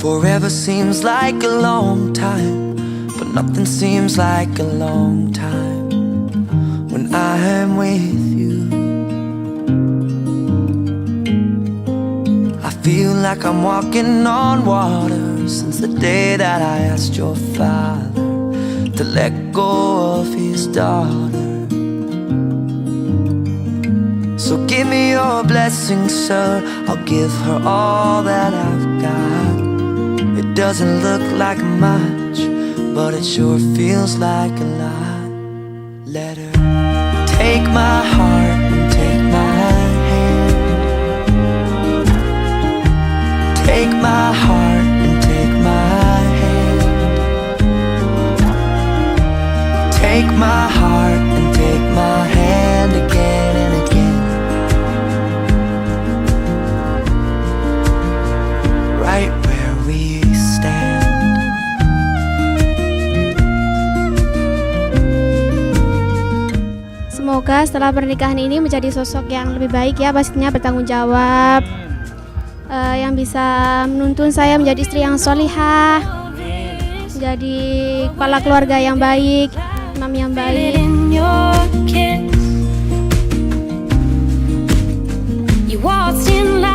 Forever seems like a long time, but nothing seems like a long time when I'm with you. I feel like I'm walking on water since the day that I asked your father to let go of his daughter. So give me your blessing, sir, I'll give her all that I've got. It doesn't look like much, but it sure feels like a lot. Let her take my heart and take my hand. Take my heart and take my hand. Take my heart and take my hand again and again. Right where we stand. Semoga setelah pernikahan ini menjadi sosok yang lebih baik ya, pastinya bertanggung jawab, yang bisa menuntun saya menjadi istri yang solihah, menjadi kepala keluarga yang baik, imam yang baik. You waltzed in like